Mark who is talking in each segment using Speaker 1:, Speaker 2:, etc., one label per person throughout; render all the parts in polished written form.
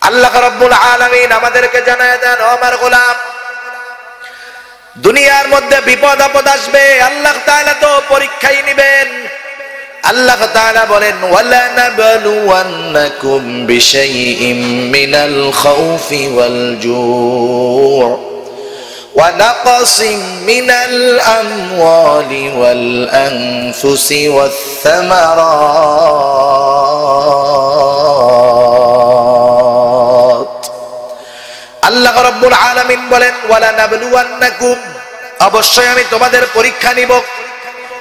Speaker 1: আল্লাহ রাব্বুল আলামিন আমাদেরকে জানায় দেন, ও আমার গোলাম, দুনিয়ার মধ্যে বিপদ আপদ আসবে, আল্লাহ তাআলা তো পরীক্ষাই নেবেন। আল্লাহ তাআলা বলেন, ওয়ালা নাবলুওয়ান্নাকুম বিশাইইম মিনাল খাউফি ওয়াল জু' ওয়া নাকসিম মিনাল আমওয়ালি ওয়াল আনফুসি ওয়াস সামারাত। আল্লাহ রাব্বুল আলামিন বলেন, ওয়ালা নাবলুওয়ান্নাকুম, অবশ্যই আমি তোমাদের পরীক্ষা নিব।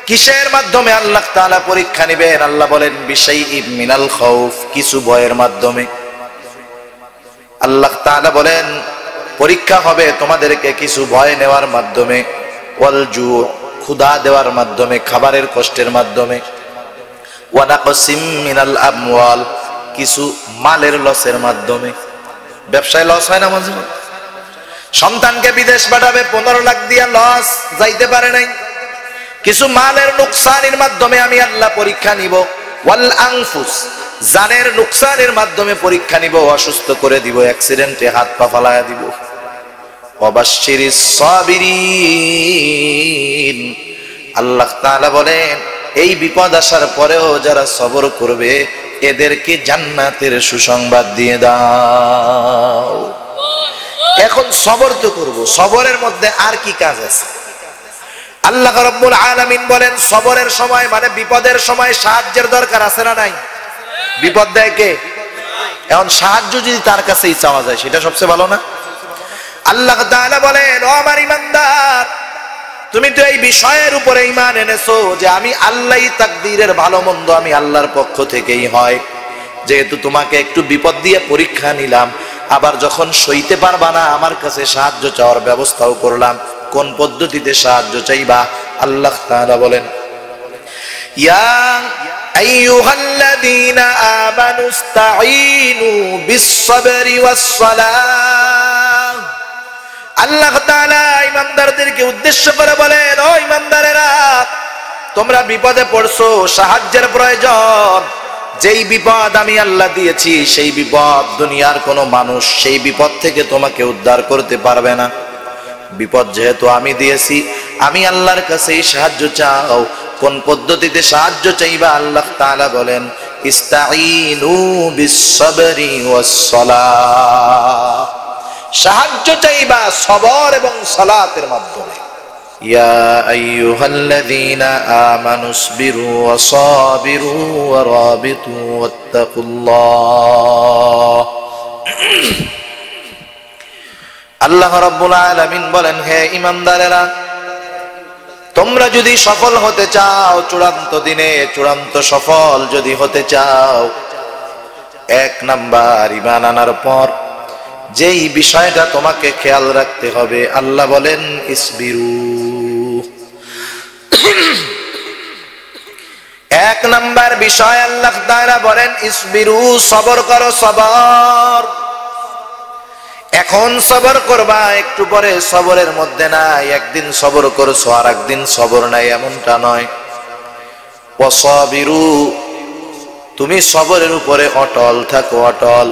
Speaker 1: কিসের মাধ্যমে আল্লাহ তাআলা পরীক্ষা নেবেন? আল্লাহ বলেন, বিশাইইম মিনাল খাউফ, কিছু ভয়ের মাধ্যমে। আল্লাহ তাআলা বলেন পরীক্ষা হবে তোমাদেরকে কিছু ভয় নেওয়ার মাধ্যমে, ওয়াল জু', ক্ষুধা দেওয়ার মাধ্যমে, খাবারের কষ্টের মাধ্যমে, ওয়া নাকসিম মিনাল আমওয়াল, কিছু মালের লসের মাধ্যমে। ব্যবসায় লস হয় না মাঝে মাঝে? সন্তানকে বিদেশ পাঠাবে, 15 লাখ দিয়া লস, যাইতে পারে নাই। কিছু মালের নুকসানের মাধ্যমে আমি আল্লাহ পরীক্ষা নিব। ওয়াল আনফুস, জানের নুকসানের মাধ্যমে পরীক্ষা নিব, অসুস্থ করে দিব, অ্যাক্সিডেন্টে হাত পা ফালায়া দিব। ওয়াবাশশিরিস সাবিরিন, আল্লাহ তাআলা বলেন এই বিপদ আসার পরেও যারা সবর করবে এদেরকে জান্নাতের সুসংবাদ দিয়ে দাও। এখন সবর তো করব, সবরের মধ্যে আর কি কাজ আছে? আল্লাহ রাব্বুল আলামিন বলেন, সবরের সময় মানে বিপদের সময় সাহায্যের দরকার আছে না নাই? বিপদ দেয় কে? এখন সাহায্য যদি তার কাছেই চাওয়া যায় সেটা সবচেয়ে ভালো না? আল্লাহ তাআলা বলেন, ও আমার ঈমানদার, তুমি তো এই বিষয়ের উপরে ঈমান এনেছো যে আমি আল্লাহই তাকদীরের ভালো মন্দ আমি আল্লাহর পক্ষ থেকেই হয়। যেহেতু তোমাকে একটু বিপদ দিয়ে পরীক্ষা নিলাম, আবার যখন সইতে পারবা না আমার কাছে সাহায্য চাওয়ার ব্যবস্থাও করলাম। কোন পদ্ধতিতে সাহায্য চাইবা? আল্লাহ তাআলা বলেন, ইয়া আইয়ুহাল্লাযীনা আমানুস্তাঈনু বিস-সাবরি ওয়াস-সালাহ। আল্লাহ তাআলা ঈমানদারদেরকে উদ্দেশ্য করে বলেন, ও ঈমানদারেরা, তোমরা বিপদে পড়ছো, সাহায্যের প্রয়োজন। যেই বিপদ আমি আল্লাহ দিয়েছি সেই বিপদ দুনিয়ার কোনো মানুষ সেই বিপদ থেকে তোমাকে উদ্ধার করতে পারবে না। বিপদ যেহেতু আমি দিয়েছি, আমি আল্লাহর কাছেই সাহায্য চাও। কোন পদ্ধতিতে সাহায্য চাইবা? আল্লাহ তাআলা বলেন, ইস্তাঈনু বিস-সাবরি ওয়াস-সালাহ, সাহায্য চাইবা সবর এবং সালাতের মাধ্যমে। ইয়া আইয়ুহাল্লাযীনা আমানুসবিরু ওয়া সাবিরু ওয়া রাবিতু ওয়াত্তাকুল্লাহ। আল্লাহ রাব্বুল আলামিন বলেন, হে ঈমানদারেরা, তোমরা যদি সফল হতে চাও, চূড়ান্ত দিনে চূড়ান্ত সফল যদি হতে চাও, 1 নাম্বার ঈমান আনার পর যেই বিষয়টা তোমাকে খেয়াল রাখতে হবে, আল্লাহ বলেন ইসবিরু। 1 নাম্বার বিষয় আল্লাহ তাআলা বলেন ইসবিরু, সবর করো, সবর। এখন সবর করবা, একটু পরে সবরের মধ্যে নাই। একদিন সবর করছো আর একদিন সবর নাই, এমনটা নয়। ওয়াসাবিরু, তুমি সবরের উপরে অটল থাকো, অটল।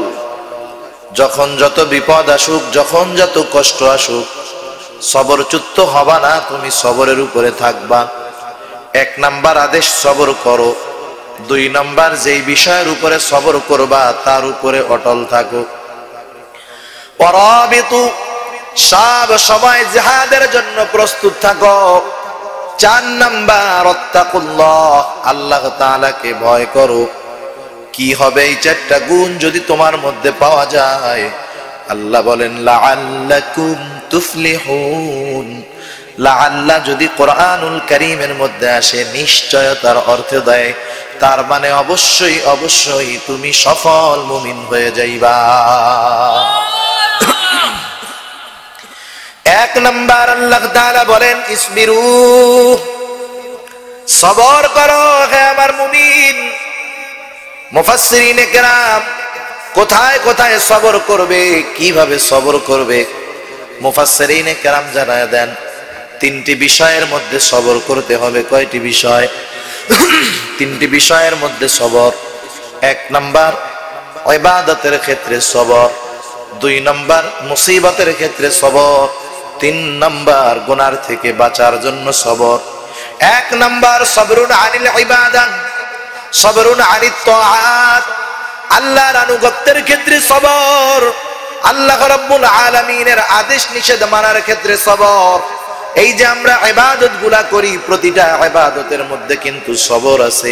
Speaker 1: যখন যত বিপদ আসুক, যখন যত কষ্ট আসুক, সবরচ্যুত হবা না, তুমি সবরের উপরে থাকবা। 1 নাম্বার আদেশ সবর করো। 2 নাম্বার যেই বিষয়ের উপরে সবর করবা তার উপরে অটল থাকো। ওয়ারাবিতু, সব সময় জিহাদের জন্য প্রস্তুত থাকো। 4 নাম্বার ওয়াত্তাকুল্লাহ, আল্লাহ তাআলাকে ভয় করো। কি হবে এই 4টা গুণ যদি তোমার মধ্যে পাওয়া যায়? আল্লাহ বলেন লাআল্লাকুম তুফলিহুন। লাআল্লাহ যদি কোরআনুল কারীমের মধ্যে আসে নিশ্চয়তার অর্থ দেয়, তার মানে অবশ্যই অবশ্যই তুমি সফল মুমিন হয়ে যাইবা। 1 নাম্বার আল্লাহ তাআলা বলেন ইসবিরু, সবর করো হে আমার মুমিন। মুফাসসিরিনে কেরাম কোথায় কোথায় সবর করবে, কিভাবে সবর করবে, মুফাসসিরিনে কেরাম জানায় দেন 3টি বিষয়ের মধ্যে সবর করতে হবে। কয়টি বিষয়? 3টি বিষয়ের মধ্যে সবর। 1 নাম্বার ইবাদতের ক্ষেত্রে সবর, 2 নম্বর মুসিবতের ক্ষেত্রে সবর, 3 নম্বর গুনার থেকে বাঁচার জন্য সবর। 1 নম্বর সবরুন আনিল ইবাদাহ, সবরুন আনিত তাআত, আল্লাহর আনুগত্যের ক্ষেত্রে সবর, আল্লাহ রাব্বুল আলামিনের আদেশ নিষেধ মানার ক্ষেত্রে সবর। এই যে আমরা ইবাদতগুলা করি, প্রতিটা ইবাদতের মধ্যে কিন্তু সবর আছে।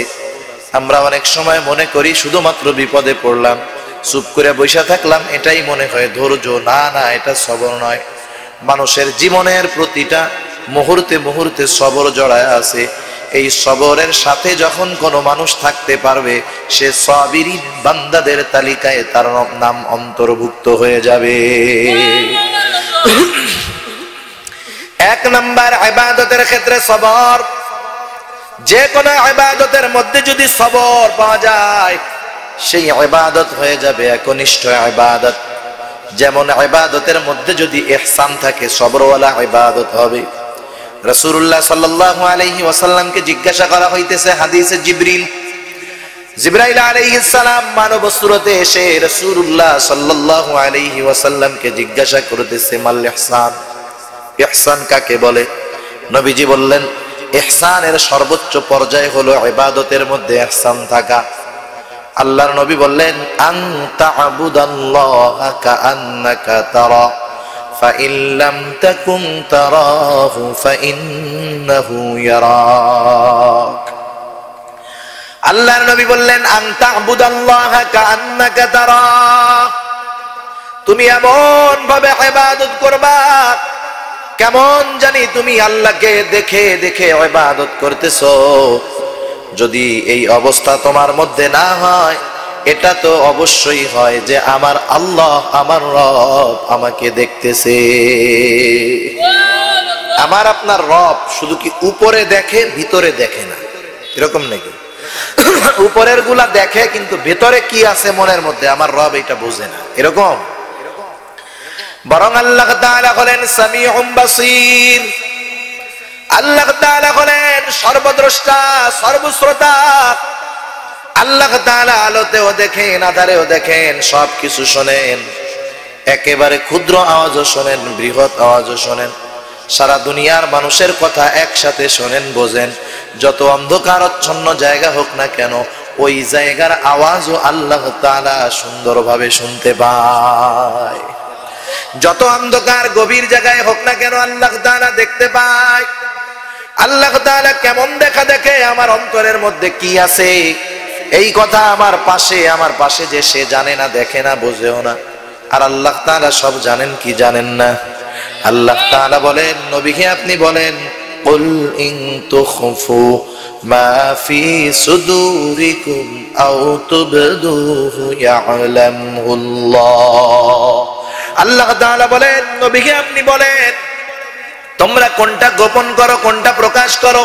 Speaker 1: আমরা অনেক সময় মনে করি শুধুমাত্র বিপদে পড়লাম, চুপ করে বসে থাকলাম, এটাই মনে হয় ধৈর্য। না না, এটা সবর নয়। মানুষের জীবনের প্রতিটা মুহূর্তে মুহূর্তে সবর জড়ায় আছে। এই সবরের সাথে যখন কোনো মানুষ থাকতে পারবে, সে সাবিরিন বান্দাদের তালিকায় তার নাম অন্তর্ভুক্ত হয়ে যাবে। 1 নম্বর ইবাদতের ক্ষেত্রে সবর। যে কোনো ইবাদতের মধ্যে যদি সবর পাওয়া যায়, সেই ইবাদত হয়ে যাবে একনিষ্ঠ ইবাদত। যেমন ইবাদতের মধ্যে যদি ইহসান থাকে, সবরওয়ালা ইবাদত হবে। রাসূলুল্লাহ সাল্লাল্লাহু আলাইহি ওয়াসাল্লামকে জিজ্ঞাসা করা হইতেছে হাদিসে জিবরাইল আলাইহিস সালাম মানব সুরতে এসে রাসূলুল্লাহ সাল্লাল্লাহু আলাইহি ওয়াসাল্লামকে জিজ্ঞাসা করতেছে, মাল ইহসান, ইহসান কাকে বলে? নবীজি বললেন, ইহসানের সর্বোচ্চ পর্যায় হলো ইবাদতের মধ্যে ইহসান থাকা। আল্লাহর নবী বললেন, আন তা'বুদাল্লাহা কাআন্নাকা তারা ফাইন লাম তাকুন তারাহু ফাইন্নাহু ইয়ারাক। আল্লাহর নবী বললেন, আন তা'বুদাল্লাহা কাআন্নাকা তারা, তুমি এমন ভাবে ইবাদত করবা কেমন জানি তুমি আল্লাহকে দেখে দেখে ইবাদত করতেছো। যদি এই অবস্থা তোমার মধ্যে না হয়, এটা তো অবশ্যই হয় যে আমার আল্লাহ, আমার রব আমাকে দেখতেছে। আমার আপনার রব শুধু কি উপরে দেখে, ভিতরে দেখে না? এরকম নাকি? উপরের গুলা দেখে, কিন্তু ভেতরে কি আছে মনের মধ্যে আমার রব এটা বোঝে না, এরকম? বরং আল্লাহ তাআলা হলেন সামিউম বাসীর। আল্লাহ তাআলা হলেন সর্বদ্রষ্টা, সর্বশ্রোতা। আল্লাহ তাআলা আলোতেও দেখেন, আঁধারেও দেখেন, সবকিছু শোনেন। একেবারে ক্ষুদ্র আওয়াজও শোনেন, বৃহৎ আওয়াজও শোনেন। সারা দুনিয়ার মানুষের কথা একসাথে শোনেন, বোঝেন। যত অন্ধকারাচ্ছন্ন জায়গা হোক না কেন, ওই জায়গার আওয়াজও আল্লাহ তাআলা সুন্দরভাবে শুনতে পায়। যত অন্ধকার গভীর জায়গায় হোক না কেন, আল্লাহ তাআলা দেখতে পায়। আল্লাহ তাআলা কেমন দেখা দেখে, আমার অন্তরের মধ্যে কি আছে এই কথা আমার পাশে যে সে জানে না, দেখে না, বোঝেও না। আর আল্লাহ তাআলা সব জানেন কি জানেন না? আল্লাহ তাআলা বলেন, নবীকে আপনি বলেন, কুল ইন তুখফু মা ফি সুদুরিকুম আও তুবদুহু ইয়ালামুল্লাহ। আল্লাহ তাআলা বলেন, নবীকে আপনি বলেন, তোমরা কোনটা গোপন করো, কোনটা প্রকাশ করো,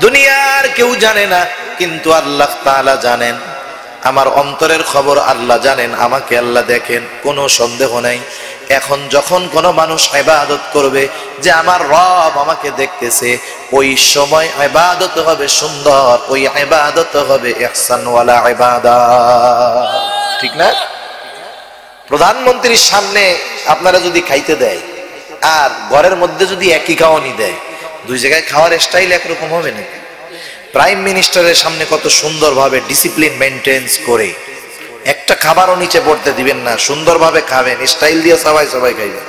Speaker 1: দুনিয়ার কেউ জানে না, কিন্তু আল্লাহ তাআলা জানেন। আমার অন্তরের খবর আল্লাহ জানেন, আমাকে আল্লাহ দেখেন, কোনো সন্দেহ নাই। এখন যখন কোনো মানুষ ইবাদত করবে যে আমার রব আমাকে দেখতেছে, ওই সময় ইবাদত হবে সুন্দর, ওই ইবাদত হবে ইহসানওয়ালা ইবাদত। ঠিক না? প্রধানমন্ত্রীর সামনে আপনারা যদি খাইতে দেয় আর ঘরের মধ্যে যদি একই খাওয়ানি দেয়, দুই জায়গায় খাওয়ার স্টাইল একরকম হবে নাকি? প্রাইম মিনিস্টারের সামনে কত সুন্দরভাবে ডিসিপ্লিন মেনটেন্স করে একটা খাবারও নিচে পড়তে দিবেন না, সুন্দরভাবে খাবেন, স্টাইল দিয়ে সবাই খাইবেন।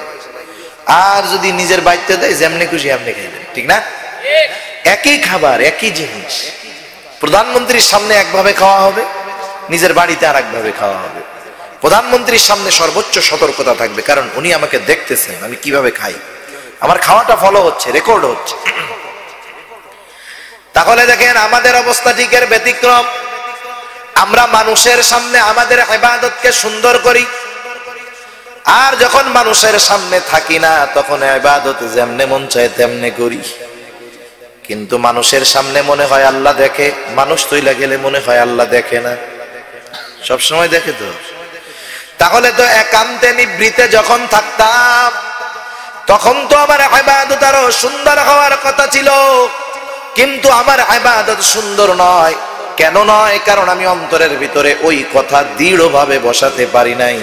Speaker 1: আর যদি নিজের বাড়িতে দেয়, যেমনি খুশি আপনি খাইবেন। ঠিক না? একই খাবার, একই জিনিস, প্রধানমন্ত্রীর সামনে একভাবে খাওয়া হবে, নিজের বাড়িতে আর একভাবে খাওয়া হবে। প্রধানমন্ত্রীর সামনে সর্বোচ্চ সতর্কতা থাকবে, কারণ উনি আমাকে দেখতেছেন আমি কিভাবে খাই, আমার খাওয়াটা ফলো হচ্ছে, রেকর্ড হচ্ছে। তাহলে দেখেন আমাদের অবস্থা ঠিক এর ব্যতিক্রম। আমরা মানুষের সামনে আমাদের ইবাদতকে সুন্দর করি, আর যখন মানুষের সামনে থাকি না, তখন ইবাদত যেমনে মন চায় তেমনে করি। কিন্তু মানুষের সামনে মনে হয় আল্লাহ দেখে, মানুষ তৈলা গেলে মনে হয় আল্লাহ দেখে না। সব সময় দেখে তো। তাহলে তো একান্তে নিভৃতে যখন থাকতাম, তখন তো আমার ইবাদত আরো সুন্দর হওয়ার কথা ছিল, কিন্তু আমার ইবাদত সুন্দর নয়। কেন নয়? কারণ আমি অন্তরের ভিতরে ওই কথা দৃঢ়ভাবে বসাতে পারি নাই।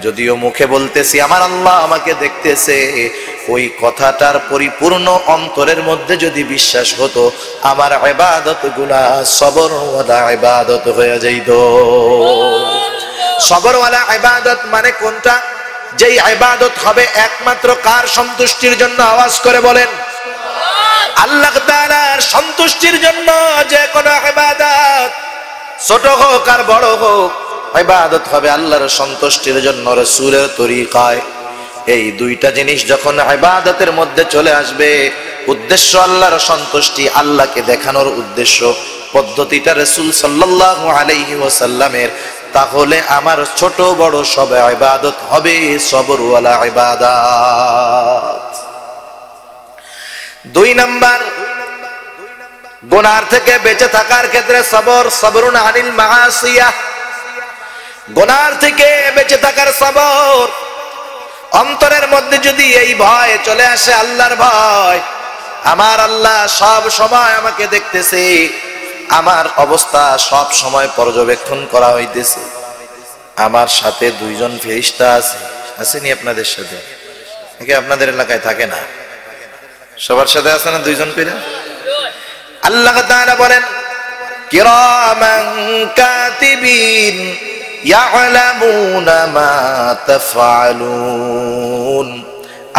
Speaker 1: যদিও মুখে বলতেছি আমার আল্লাহ আমাকে দেখতেছে, ওই কথাটার পরিপূর্ণ অন্তরের মধ্যে যদি বিশ্বাস হতো, আমার ইবাদতগুলা সবরওয়ালা ইবাদত হয়ে যাইত। সবরওয়ালা ইবাদত মানে কোনটা? যেই ইবাদত হবে একমাত্র কার সন্তুষ্টির জন্য? আওয়াজ করে বলেন। আল্লাহ তাআলার সন্তুষ্টির জন্য যে কোনো ইবাদত, ছোট হোক আর বড় হোক, ইবাদত হবে আল্লাহর সন্তুষ্টির জন্য, রাসূলের তরিকায়। এই দুইটা জিনিস যখন ইবাদতের মধ্যে চলে আসবে, উদ্দেশ্য আল্লাহর সন্তুষ্টি, আল্লাহকে দেখানোর উদ্দেশ্য, পদ্ধতিটা রাসূল সাল্লাল্লাহু আলাইহি ওয়াসাল্লামের, তাহলে আমার ছোট বড় সব ইবাদত হবে সবরওয়ালা ইবাদত। 2 নাম্বার, গুনাহ থেকে বেঁচে থাকার ক্ষেত্রে সবর, সবরুন আনিল মাআসিয়া, গুনাহ থেকে বেঁচে থাকার সবর। অন্তরের মধ্যে যদি এই ভয় চলে আসে, আল্লাহর ভয়, আমার আল্লাহ সব সময় আমাকে দেখতেছে, আমার অবস্থা সব সময় পর্যবেক্ষণ করা হইতেছে, আমার সাথে 2 জন ফেরেশতা আছে। আসেনি আপনাদের সাথে? নাকি আপনাদের এলাকায় থাকে না? সবার সাথে আছে না 2 জন করে? আল্লাহ তাআলা বলেন কিরামান কাতিবিন ইয়ালামুনা মা তাফআলুন।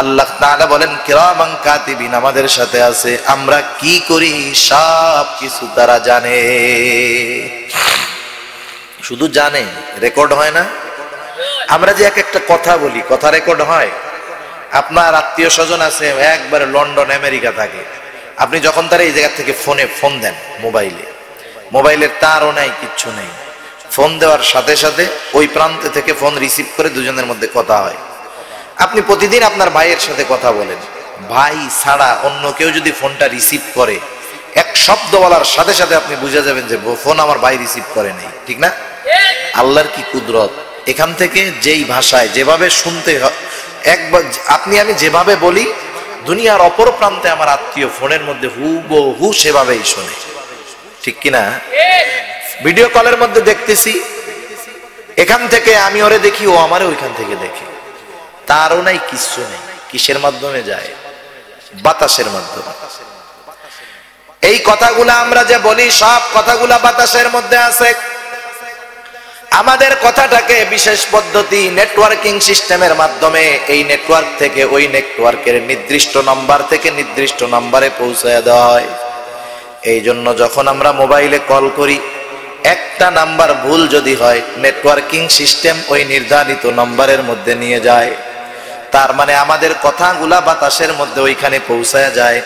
Speaker 1: আল্লাহ তাআলা বলেন কিরামান কাতিবিন, আমাদের সাথে আছে, আমরা কি করি সব কিছু তারা জানে। শুধু জানে, রেকর্ড হয় না? আমরা যে একটা কথা বলি, কথা রেকর্ড হয়। আপনার আত্মীয় স্বজন আছে একবারে লন্ডন আমেরিকা থাকে, আপনি যখন তার এই জায়গা থেকে ফোন দেন, মোবাইলের তারও নাই, কিচ্ছু নেই, ফোন দেওয়ার সাথে সাথে ওই প্রান্তে থেকে ফোন রিসিভ করে দুজনের মধ্যে কথা হয়। আপনি প্রতিদিন আপনার ভাইয়ের সাথে কথা বলেন, ভাই ছাড়া অন্য কেউ যদি ফোনটা রিসিভ করে, এক শব্দ বলার সাথে সাথে আপনি বুঝে যাবেন যে ফোন আমার ভাই রিসিভ করে নাই, ঠিক না? আল্লাহর কি কুদরত! এখান থেকে যেই ভাষায় যেভাবে শুনতে একবার আপনি আমি যেভাবে বলি, দুনিয়ার অপর প্রান্তে আমার আত্মীয় ফোনের মধ্যে হুবহু সেভাবেই শোনে, ঠিক কিনা? ভিডিও কলের মধ্যে দেখতেছি, এখান থেকে আমি ওরে দেখি, ও আমারে ওইখান থেকে দেখে, তারও নাই, কিচ্ছু নেই। কিসের মাধ্যমে যায়? বাতাসের মাধ্যমে। এই কথাগুলা আমরা যে বলি, সব কথাগুলা বাতাসের মধ্যে আছে। আমাদের কথাটাকে বিশেষ পদ্ধতি নেটওয়ার্কিং সিস্টেমের মাধ্যমে এই নেটওয়ার্ক থেকে ওই নেটওয়ার্কের নির্দিষ্ট নাম্বার থেকে নির্দিষ্ট নাম্বারে পৌঁছায় দেওয়া হয়। এই জন্য যখন আমরা মোবাইলে কল করি, একটা নাম্বার ভুল যদি হয়, নেটওয়ার্কিং সিস্টেম ওই নির্ধারিত নাম্বারের মধ্যে নিয়ে যায়। তার মানে আমাদের কথাগুলা বাতাসের মধ্যে ওইখানে পৌঁছায় যায়।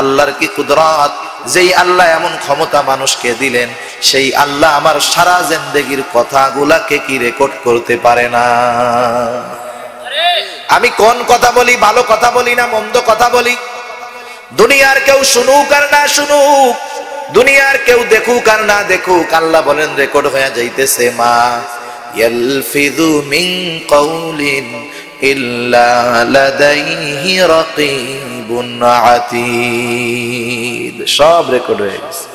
Speaker 1: আল্লাহর কি কুদরত! যেই আল্লাহ এমন ক্ষমতা মানুষকে দিলেন, সেই আল্লাহ আমার সারা জিন্দেগির কথাগুলাকে কি রেকর্ড করতে পারে না? আমি কোন কথা বলি, ভালো কথা বলি না মন্দ কথা বলি, দুনিয়ার কেউ শুনুক আর না শুনুক, দুনিয়ার কেউ দেখুক আর না দেখুক, আল্লাহ বলেন রেকর্ড হয়ে যাইতেছে। মা ইয়ালফিযু মিন কাউলিন ইল্লা লাদাইহি রাকীবুন আতীদ। সব রেকর্ড হয়ে গেছে।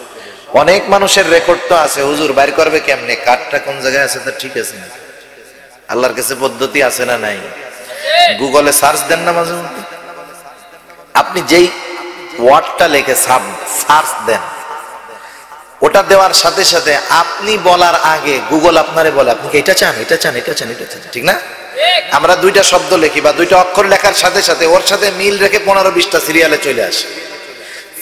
Speaker 1: অনেক মানুষের রেকর্ড তো আছে, হুজুর বাইর করবে কেমনে, কার্ডটা কোন জায়গায় আছে তা ঠিক আছে না? আল্লাহর কাছে পদ্ধতি আছে না নাই? গুগলে সার্চ দেন না মাঝে মধ্যে, আপনি যেই ওয়ার্ডটা লিখে সার্চ দেন, ওটা দেওয়ার সাথে সাথে আপনি বলার আগে গুগল আপনারে বলে আপনি কি এটা চান, এটা চান, এটা চান, এটা চান, ঠিক না? আমরা 2টা শব্দ লিখি বা 2টা অক্ষর লেখার সাথে সাথে ওর সাথে মিল রেখে 15-20টা সিরিয়ালে চলে আসে।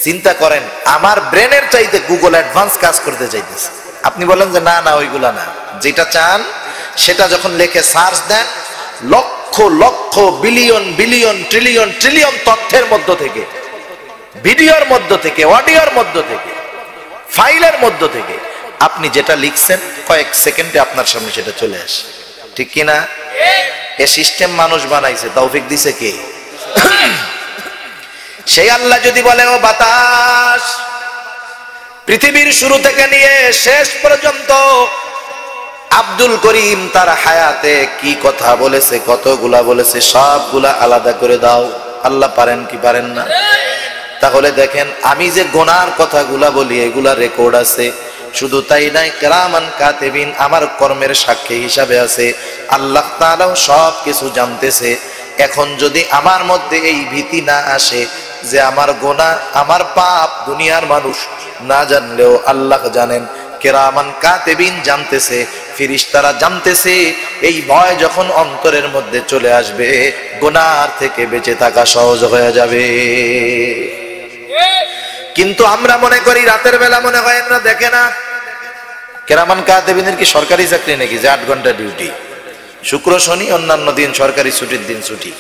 Speaker 1: চিন্তা করেন, আমার ব্রেনের চাইতে গুগল অ্যাডভান্স কাজ করতে চাইতেছে। আপনি বলেন যে না না ওইগুলা না, যেটা চান সেটা যখন লিখে সার্চ দেন, lakh lakh billion billion trillion trillion তথ্যের মধ্য থেকে, ভিডিওর মধ্য থেকে, অডিওর মধ্য থেকে, ফাইলের মধ্য থেকে আপনি যেটা লিখছেন কয়েক সেকেন্ডে আপনার সামনে সেটা চলে আসে, ঠিক কিনা? এ সিস্টেম মানুষ বানাইছে, তৌফিক দিছে কে? সেই আল্লাহ যদি বলে ও বাতাস, পৃথিবীর শুরু থেকে নিয়ে শেষ পর্যন্ত আব্দুল করিম তার হায়াতে কি কথা বলেছে, কতগুলা বলেছে, সবগুলা আলাদা করে দাও। আল্লাহ পারেন কি পারেন না? তাহলে দেখেন, আমি যে গোনার কথাগুলা বলি এগুলা রেকর্ড আছে, শুধু তাই নাই, কিরামান কাতিবিন আমার কর্মের সাক্ষী হিসাবে আছে। আল্লাহ তাআলাও সব কিছু জানতেছে। এখন যদি আমার মধ্যে এই ভীতি না আসে যে আমার গুনাহ, আমার পাপ দুনিয়ার মানুষ না জানলেও আল্লাহ জানেন, কিরামান কাতিবিন জানতেছে, ফেরেশতারা জানতেছে, এই ভয় যখন অন্তরের মধ্যে চলে আসবে, গুনাহ থেকে বেঁচে থাকা সহজ হয়ে যাবে। কিন্তু আমরা মনে করি রাতের বেলা মনে হয় না, দেখে না। কিরামান কাতিবিনের কি সরকারি চাকরি নাকি যে 8 ঘন্টা ডিউটি, শুক্র শনি অন্যান্য দিন সরকারি ছুটির দিন ছুটি?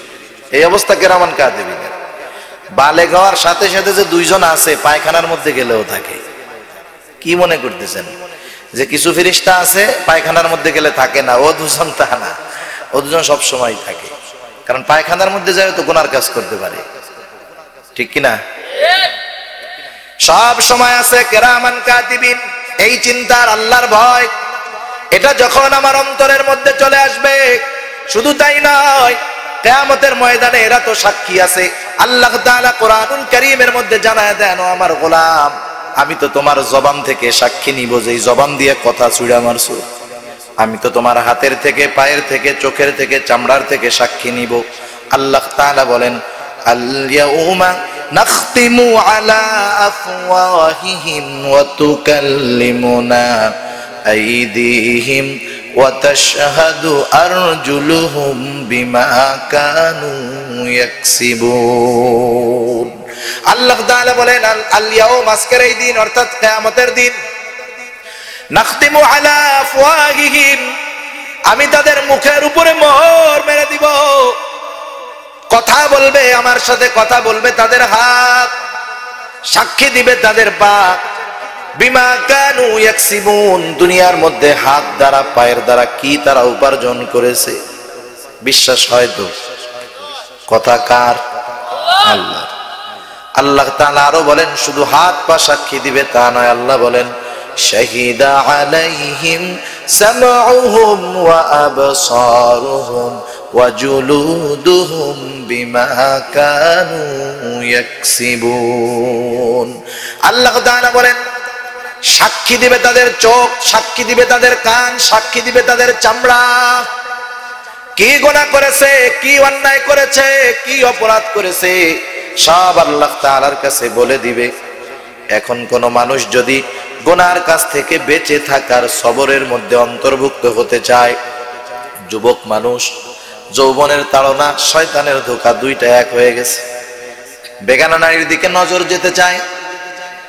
Speaker 1: এই অবস্থা কিরামান কাতিবিনের। বালেগ হওয়ার সাথে সাথে যে 2 জন আছে পায়খানার মধ্যে গেলেও থাকে। কি মনে করতেছেন যে কিছু ফেরেশতা আছে পায়খানার মধ্যে গেলে থাকে না? ও 2 জন তা না, ও 2 জন সব সময় থাকে। কারণ পায়খানার মধ্যে যায় তো গুনার কাজ করতে পারে, ঠিক কি না? সব সময় আছে কিরামান কাতিবিন। এই চিন্তার আল্লাহর ভয়, এটা যখন আমার অন্তরের মধ্যে চলে আসবে, শুধু তাই নয়, কিয়ামতের ময়দানে এরা তো সাক্ষী আছে। আল্লাহ তাআলা কোরআনুল কারীমের মধ্যে জানায় দেন, ও আমার গোলাম, আমি তো তোমার জবান থেকে সাক্ষী নিব, যেই জবান দিয়ে কথা ছুঁড়া মারছো। আমি তো তোমার হাতের থেকে, পায়ের থেকে, চোখের থেকে, চামড়ার থেকে সাক্ষী নিব। আল্লাহ তাআলা বলেন, আল-ইয়াউমা নাখতিমু আলা আফওয়াহিহিম ওয়া তুকাল্লিমুনা আইদিহিম ওয়া তাশহাদু আরজুলুহুম বিমা কানু ইয়াকসিবুন। আল্লাহ তাআলা বলেন, আল-ইয়াউম, আজকের এই দিন অর্থাৎ কিয়ামতের দিন, নাখতিমু আলা আফওয়াহিহিম, আমি তাদের মুখের উপরে মোহর মেরে দিব। কথা বলবে আমার সাথে, কথা বলবে তাদের হাত, সাক্ষী দিবে তাদের পা। বিমা কানু ইয়াকসিবুন, দুনিয়ার মধ্যে হাত দ্বারা, পায়ের দ্বারা কি তারা উপার্জন করেছে। বিশ্বাস হয় তো? কথা কার? আল্লাহ। আল্লাহ তাআলা আরো বলেন, শুধু হাত পা সাক্ষী দিবে তা নয়, আল্লাহ বলেন, শাহিদা আলাইহিম সামউহুম ওয়া আবসারুহুম ওয়া জুলুদুহুম বিমা কানু ইয়াকসিবুন। আল্লাহ তাআলা বলেন, সাক্ষী দিবে তাদের চোখ, সাক্ষী দিবে তাদের কান, সাক্ষী দিবে তাদের চামড়া। কি গুনাহ করেছে, কি অন্যায় করেছে, কি অপরাধ করেছে, সব আল্লাহ তাআলার কাছে বলে দিবে। এখন কোন মানুষ যদি গুনার কাছ থেকে বেঁচে থাকার সবরের মধ্যে অন্তর্ভুক্ত হতে চায়, যুবক মানুষ, যৌবনের তাড়না, শয়তানের ধোঁকা, দুইটা এক হয়ে গেছে, বেগানা নারীর দিকে নজর যেতে চায়,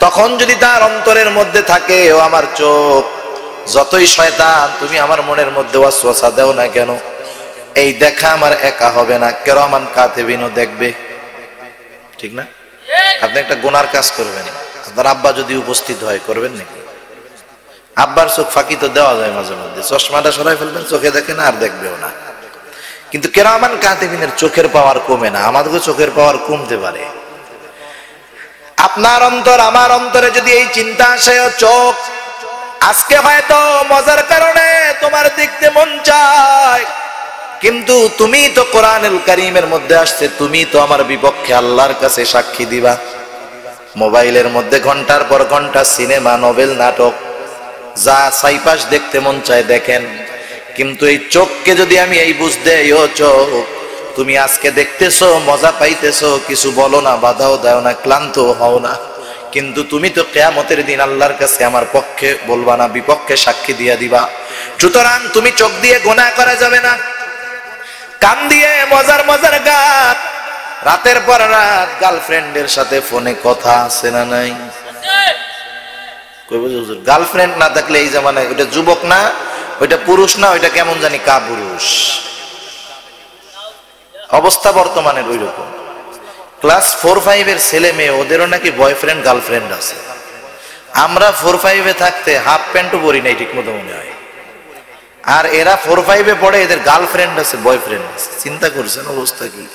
Speaker 1: তখন যদি তার অন্তরের মধ্যে থাকে, ও আমার চোখ, যতই শয়তান তুমি আমার মনের মধ্যে ওয়াসওয়াসা দাও না কেন, এই দেখা আমার একা হবে না, কিরামান কাতিবিনও দেখবে। ঠিক না? আপনি একটা গুনার কাজ করবেন, আপনার আব্বা যদি উপস্থিত হয়, করবেন নাকি? আব্বার চোখ ফাঁকি তো দেওয়া যায় মাঝে মধ্যে, চশমাটা সরাই ফেলবেন, চোখে দেখে না, আর দেখবেও না। কিন্তু কিরামান কাতিবিনের চোখের পাওয়ার কমে না, আমাদেরও চোখের পাওয়ার কমতে পারে। আপনার অন্তর, আমার অন্তরে যদি এই চিন্তা আসে, চোখ আজকে হয়তো মজার কারণে তোমার দেখতে মন চায়, কিন্তু তুমি তো কোরআনুল কারীমের মধ্যে আসছে, তুমি তো আমার বিপক্ষে আল্লাহর কাছে সাক্ষী দিবা। মোবাইলের মধ্যে ঘন্টার পর ঘন্টা সিনেমা, নোবেল, নাটক, যা সাইপাস দেখতে মন চায় দেখেন, কিন্তু এই চোখকে যদি আমি এই বুঝ দেই, ও চোখ, তুমি আজকে দেখতেছো, মজা পাইতেছো, কিছু বলো না, বাধাও দাও না, ক্লান্ত হও না, কিন্তু তুমি তো কিয়ামতের দিন আল্লাহর কাছে আমার পক্ষে বলবা না, বিপক্ষে সাক্ষী দিয়া দিবা। সুতরাং তুমি চোখ দিয়ে গুনাহ করা যাবে না, কান দিয়ে মজার মজার গান, রাতের পর রাত গার্লফ্রেন্ডের সাথে ফোনে কথা আছে না নাই? কই বুঝি হুজুর, গার্লফ্রেন্ড না থাকলে এই জামানায় ওইটা যুবক না, ওইটা পুরুষ না, ওইটা কেমন জানি কাপুরুষ অবস্থা বর্তমানের ওইরকম। ক্লাস 4-5 এর ছেলে মেয়ে, ওদেরও নাকি বয়ফ্রেন্ড গার্লফ্রেন্ড আছে। আমরা 4-5 এ থাকতে হাফ প্যান্টও পরি নাই ঠিক মতো মনে হয়, আর এরা 4-5 এ পড়ে, এদের গার্লফ্রেন্ড আছে, বয়ফ্রেন্ড আছে। চিন্তা করছেন অবস্থা কি?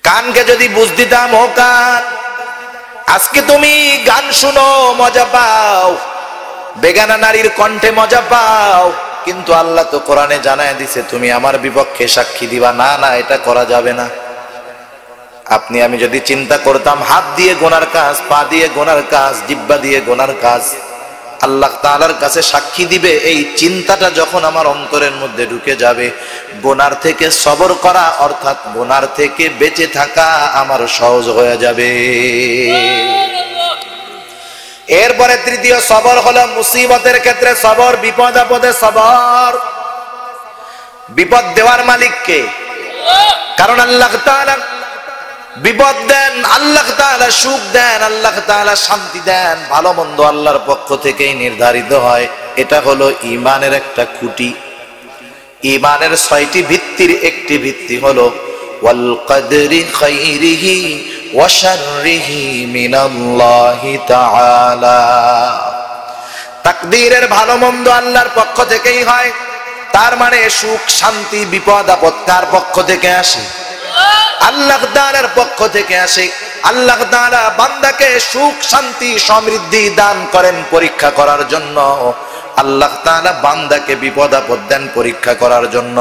Speaker 1: কানকে যদি বুঝ দিতাম, ও কান, আজকে তুমি গান শুনো, মজা পাও, বেগানা নারীর কণ্ঠে মজা পাও, কিন্তু আল্লাহ তো কোরআনে জানায় দিছে তুমি আমার বিপক্ষে সাক্ষী দিবা। না না, এটা করা যাবে না। আপনি আমি যদি চিন্তা করতাম হাত দিয়ে গোনার কাজ, পা দিয়ে গোনার কাজ, জিহ্বা দিয়ে গোনার কাজ, আল্লাহ তাআলার কাছে সাক্ষী দিবে। এই চিন্তাটা যখন আমার অন্তরের মধ্যে ঢুকে যাবে, গোনার থেকে সবর করা অর্থাৎ গোনার থেকে বেঁচে থাকা আমার সহজ হয়ে যাবে। এরপরে তৃতীয় সবর হলো মুসিবতের ক্ষেত্রে সবর, বিপদ আপদে সবর। বিপদ দেওয়ার মালিক কে? কারণ আল্লাহ তাআলা বিপদ দেন, আল্লাহ তাআলা সুখ দেন, আল্লাহ তাআলা শান্তি দেন। ভালো মন্দ আল্লাহর পক্ষ থেকেই নির্ধারিত হয়। এটা হলো ঈমানের একটা খুঁটি। ঈমানের 6টি ভিত্তির একটি ভিত্তি হলো ওয়াল কদরি খাইরিহি ওয়া শাররিহি মিনাল্লাহি তাআলা। তাকদীরের ভালো মন্দ আল্লাহর পক্ষ থেকেই হয়। তার মানে সুখ শান্তি বিপদ আপদ কার পক্ষ থেকে আসে? আল্লাহ তাআলার পক্ষ থেকে আসে। আল্লাহ তাআলা বান্দাকে সুখ শান্তি সমৃদ্ধি দান করেন পরীক্ষা করার জন্য। আল্লাহ তাআলা বান্দাকে বিপদ আপদ দেন পরীক্ষা করার জন্য।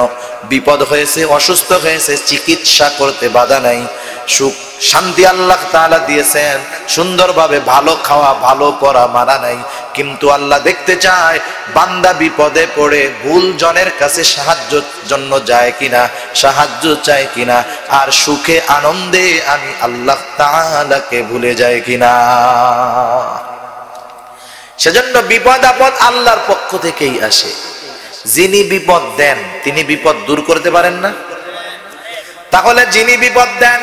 Speaker 1: বিপদ হয়েছে, অসুস্থ হয়েছে, চিকিৎসা করতে বাধা নাই। সুখ শান্তি আল্লাহ তাআলা দিয়েছেন, সুন্দরভাবে ভালো খাওয়া ভালো পড়া মানা নাই। কিন্তু আল্লাহ দেখতে চায় বান্দা বিপদে পড়ে ভুল জনের কাছে সাহায্যের জন্য যায় কিনা, সাহায্য চায় কিনা, আর সুখে আনন্দে আমি আল্লাহ তাআলাকে ভুলে যায় কিনা। সেজন্য বিপদ আপদ আল্লাহর পক্ষ থেকেই আসে। যিনি বিপদ দেন তিনি বিপদ দূর করতে পারেন না? তাহলে যিনি বিপদ দেন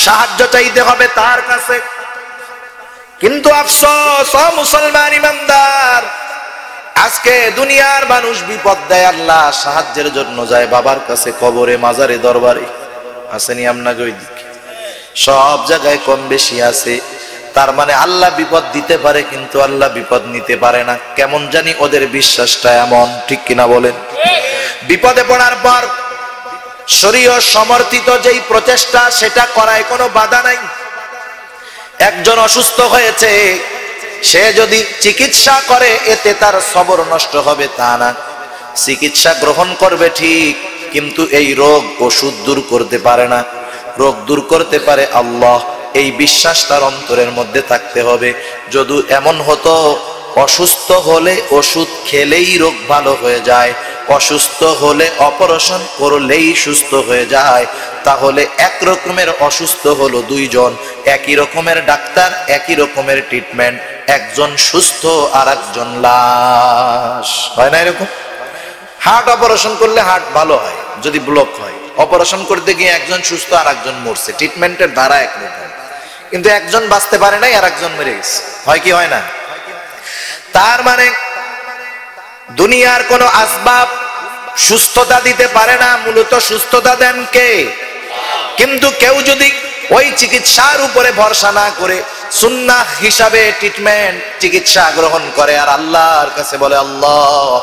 Speaker 1: সাহায্য চাইতে হবে তার কাছে। কিন্তু আফসোস ও মুসলমান ইমানদার, আজকে দুনিয়ার মানুষ বিপদ দেয়, আল্লাহ সাহায্যের জন্য যায় বাবার কাছে, কবরে, মাজারে, দরবারে। আসেনি আপনাকে ওই দিকে? সব জায়গায় কম বেশি আছে। তার মানে আল্লাহ বিপদ দিতে পারে কিন্তু আল্লাহ বিপদ নিতে পারে না। কেমন জানি ওদের বিশ্বাসটা এমন, ঠিক কিনা বলেন? বিপদে পড়ার পর শরীয়ত সমর্থিত যেই প্রচেষ্টা সেটা করায় কোনো বাধা নাই। একজন অসুস্থ হয়েছে, সে যদি চিকিৎসা করে এতে তার সবর নষ্ট হবে তা না। চিকিৎসা গ্রহণ করবে ঠিক, কিন্তু এই রোগ ওষুধ দূর করতে পারে না। রোগ দূর করতে পারে আল্লাহ, এই বিশ্বাস তার অন্তরের মধ্যে থাকতে হবে। যদি এমন হতো অসুস্থ হলে ওষুধ খেলেই রোগ ভালো হয়ে যায়, অসুস্থ হলে অপারেশন করলেই সুস্থ হয়ে যায়, তাহলে এক রকমের অসুস্থ হলো দুইজন, একই রকমের ডাক্তার, একই রকমের ট্রিটমেন্ট, একজন সুস্থ আর একজন লাশ। হয় না এরকম? হার্ট অপারেশন করলে হার্ট ভালো হয় যদি ব্লক হয়, অপারেশন করতে গিয়ে একজন সুস্থ আর একজন মরছে, ট্রিটমেন্টের ধারা একরকম, কিন্তু একজন বাঁচতে পারে নাই আর একজন মরে গেছে। হয় কি হয় না? তার মানে দুনিয়ার কোন আসবাব সুস্থতা দিতে পারে না, মূলত সুস্থতা দেন কে? কিন্তু কেউ যদি ওই চিকিৎসার উপরে ভরসা না করে সুন্নাহ হিসাবে ট্রিটমেন্ট চিকিৎসা গ্রহণ করে আর আল্লাহর কাছে বলে, আল্লাহ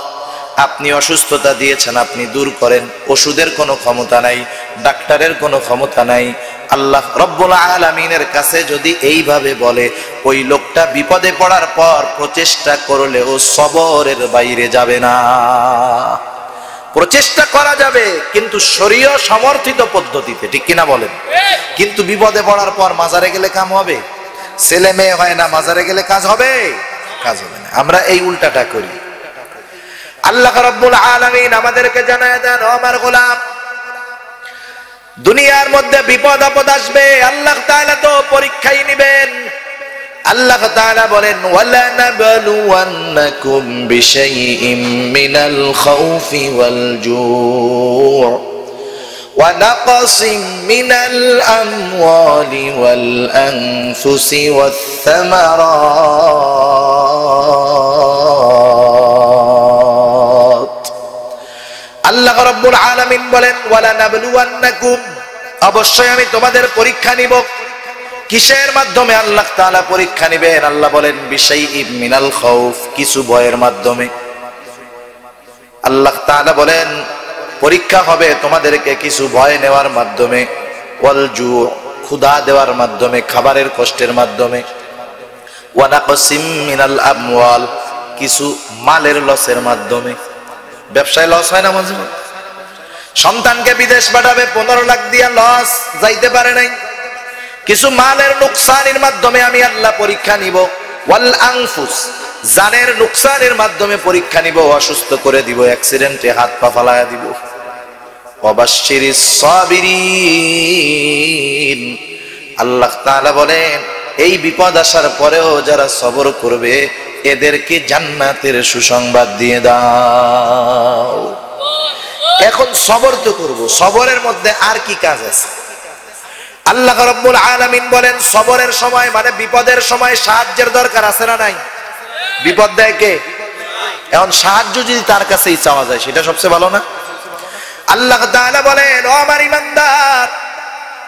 Speaker 1: আপনি অসুস্থতা দিয়েছেন, আপনি দূর করেন, ওষুধের কোনো ক্ষমতা নাই, ডাক্তারের কোনো ক্ষমতা নাই, আল্লাহ রব্বুল আলামিনের কাছে যদি এইভাবে বলে, ওই লোকটা বিপদে পড়ার পর প্রচেষ্টা করলেও সবরের বাইরে যাবে না। প্রচেষ্টা করা যাবে কিন্তু শরীয় সমর্থিত পদ্ধতিতে, ঠিক কিনা বলেন? কিন্তু বিপদে পড়ার পর মাজারে গেলে কাম হবে? ছেলে মেয়ে হয় না, মাজারে গেলে কাজ হবে? কাজ হবে না। আমরা এই উল্টাটা করি। আল্লাহ রাব্বুল আলামিন আমাদেরকে জানায় দেন, ও আমার গোলাম, দুনিয়ার মধ্যে বিপদ আপদ আসবে, আল্লাহ তাআলা তো পরীক্ষাই নেবেন। আল্লাহ তাআলা বলেন, ওয়ালা নাবলুওয়ান্নাকুম বিশাইইম মিনাল খাউফি ওয়াল জুউ ওয়া নাকসিম মিনাল আমওয়ালি ওয়াল আনফুসি ওয়াস সামারাত। আল্লাহ রাব্বুল আলামিন বলেন, ওয়ালা নাবলুওয়ান্নাকুম, অবশ্যই আমি তোমাদের পরীক্ষা নিব। কিসের মাধ্যমে আল্লাহ তাআলা পরীক্ষা নেবেন? আল্লাহ বলেন, বিশাইইম মিনাল খাউফ, কিছু ভয়ের মাধ্যমে। আল্লাহ তাআলা বলেন পরীক্ষা হবে তোমাদেরকে কিছু ভয় নেওয়ার মাধ্যমে, ওয়াল জু, ক্ষুধা দেওয়ার মাধ্যমে, খাবারের কষ্টের মাধ্যমে, ওয়া নাকসিম মিনাল আমওয়াল, কিছু মালের লসের মাধ্যমে। ব্যবসায় লস হয় না মাঝে মাঝে? সন্তানকে বিদেশ পাঠাবে, 15 লাখ দিয়া লস, যাইতে পারে নাই, কিছু মালের নুকসানের মাধ্যমে আমি আল্লাহ পরীক্ষা নিব, ওয়াল আনফুস জানের নুকসানের মাধ্যমে পরীক্ষা নিব, অসুস্থ করে দিব, অ্যাক্সিডেন্টে হাত পা ফালায়া দিব। ওয়াবাশশিরিস সাবিরিন আল্লাহ তাআলা বলেন এই বিপদ আসার পরেও যারা সবর করবে এদেরকে জান্নাতের সুসংবাদ দিয়ে দাও। এখন সবর তো করব, সবরের মধ্যে আর কি কাজ আছে? আল্লাহ রাব্বুল আলামিন বলেন সবরের সময় মানে বিপদের সময় সাহায্যের দরকার আছে না নাই? বিপদ দেয় কে? এখন সাহায্য যদি তার কাছেই চাওয়া যায় সেটা সবচেয়ে ভালো না? আল্লাহ তাআলা বলেন ও আমার ঈমানদার,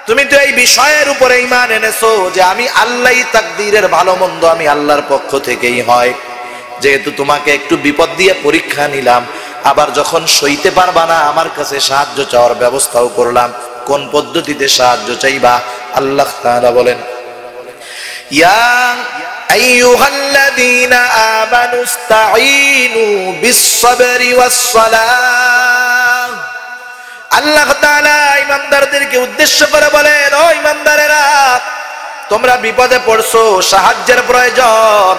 Speaker 1: তুমি তো এই বিষয়ের উপরে ঈমান এনেছো যে আমি আল্লাহই তাকদীরের ভালো মন্দ আমি আল্লাহর পক্ষ থেকেই হয়। যেহেতু তোমাকে একটু বিপদ দিয়ে পরীক্ষা নিলাম, আবার যখন সইতে পারবা না আমার কাছে সাহায্য চাওয়ার ব্যবস্থাও করলাম। কোন পদ্ধতিতে সাহায্য চাইবা? আল্লাহ তাআলা বলেন ইয়া আইয়ুহাল্লাযীনা আমানুস্তাঈনু বিস-সাবরি ওয়াস-সালাহ। আল্লাহ তাআলা ঈমানদারদেরকে উদ্দেশ্য করে বলেন ও ঈমানদারেরা, তোমরা বিপদে পড়ছো, সাহায্যের প্রয়োজন।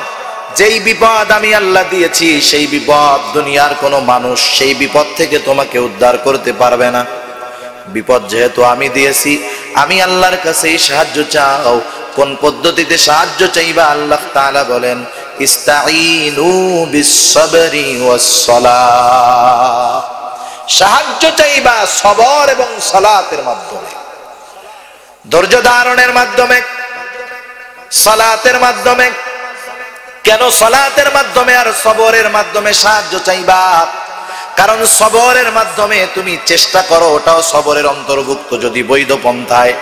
Speaker 1: যেই বিপদ আমি আল্লাহ দিয়েছি সেই বিপদ দুনিয়ার কোনো মানুষ সেই বিপদ থেকে তোমাকে উদ্ধার করতে পারবে না। বিপদ যেহেতু আমি দিয়েছি, আমি আল্লাহর কাছেই সাহায্য চাও। কোন পদ্ধতিতে সাহায্য চাইবা? আল্লাহ তাআলা বলেন ইস্তাঈনু বিস-সাবরি ওয়াস-সালাহ। সাহায্য চাইবা সবর এবং সালাতের মাধ্যমে, ধৈর্য ধারণের মাধ্যমে, সালাতের মাধ্যমে। কেন সালাতের মাধ্যমে আর সবরের মাধ্যমে সাহায্য চাইবা? কারণ সবরের মাধ্যমে তুমি চেষ্টা করো, ওটাও সবরের অন্তর্ভুক্ত যদি বৈধ পন্থায়।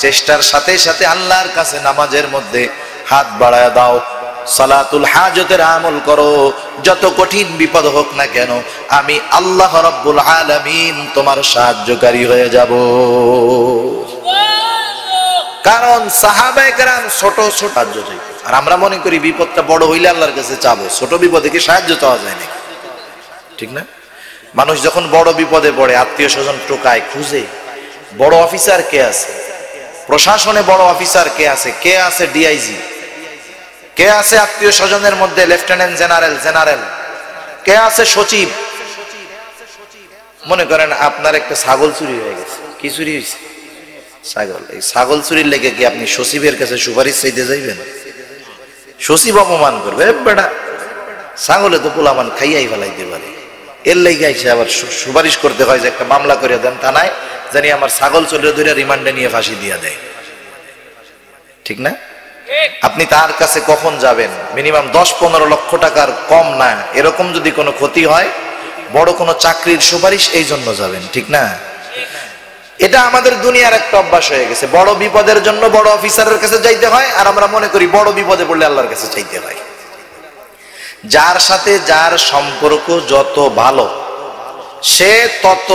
Speaker 1: চেষ্টার সাথে সাথে আল্লাহর কাছে নামাজের মধ্যে হাত বাড়ায় দাও, সালাতুল হাজতের আমল করো। যত কঠিন বিপদ হোক না কেন আমি আল্লাহ রাব্বুল আলামিন তোমার সাহায্যকারী হয়ে যাব। কারণ সাহাবায়ে কেরাম ছোট ছোট সাহায্য চাইতো, আর আমরা মনে করি বিপদটা বড় হইলে আল্লাহর কাছে চাবো, ছোট বিপদে কি সাহায্য চাওয়া যায় না? ঠিক না? মানুষ যখন বড় বিপদে পড়ে আত্মীয় স্বজন টোকায় খুঁজে, বড় অফিসার কে আছে, প্রশাসনে বড় অফিসার কে আছে, কে আছে ডিআইজি, কে আছে আত্মীয় স্বজনের মধ্যে লেফটেন্যান্ট জেনারেল, জেনারেল, কে আছে সচিব। মনে করেন আপনার একটা ছাগল চুরি হয়ে গেছে, কি চুরি হয়েছে? ছাগল। এই ছাগল চুরির লেগে কি আপনি সচিবের কাছে সুপারিশ চাইতে যাইবেন? সচিব অপমান করবে, বেটা ছাগলে তো পোলামান খাইয়াই ফেলাইতে পারে, এর লেগে আইসে আবার সুপারিশ করতে হয় যে একটা মামলা করে দেন থানায়, জানি আমার ছাগল চলে ধরে রিমান্ডে নিয়ে ফাঁসি দিয়া দেয়। ঠিক না? আপনি তার কাছে কখন যাবেন? মিনিমাম 10-15 লক্ষ টাকার কম না, এরকম যদি কোনো ক্ষতি হয়, বড় কোনো চাকরির সুপারিশ এই জন্য যাবেন। ঠিক না? এটা আমাদের দুনিয়ার একটা অভ্যাস হয়ে গেছে, বড় বিপদের জন্য বড় অফিসারের কাছে যাইতে হয়, আর আমরা মনে করি বড় বিপদে পড়লে আল্লাহর কাছে চাইতে হয়। যার সাথে যার সম্পর্ক যত ভালো সে তত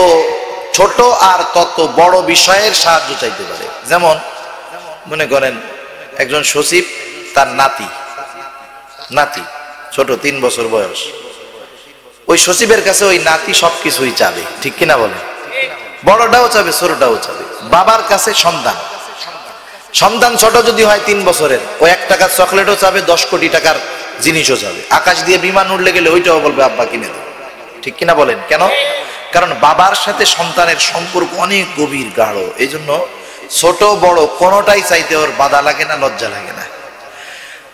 Speaker 1: ছোট আর তত বড় বিষয়ের সাহায্য চাইতে পারে। যেমন মনে করেন একজন সচিব, তার নাতি ছোট 3 বছর বয়স, ওই সচিবের কাছে ওই নাতি সবকিছুই চাবে। ঠিক কিনা বলে? বড়টাও চাবে, ছোটটাও চাবে। বাবার কাছে সন্তান ছোট যদি হয় 3 বছরের, ও 1 টাকার চকলেটও চাবে, 10 কোটি টাকার জিনিসও চাবে। আকাশ দিয়ে বিমান উড়লে গেলে ওইটাও বলবে আব্বা কিনে দেবে। ঠিক কিনা বলেন? কেন? কারণ বাবার সাথে সন্তানের সম্পর্ক অনেক গভীর গাঢ়, এই জন্য ছোট বড় কোনোটাই চাইতে ওর বাধা লাগে না, লজ্জা লাগে না।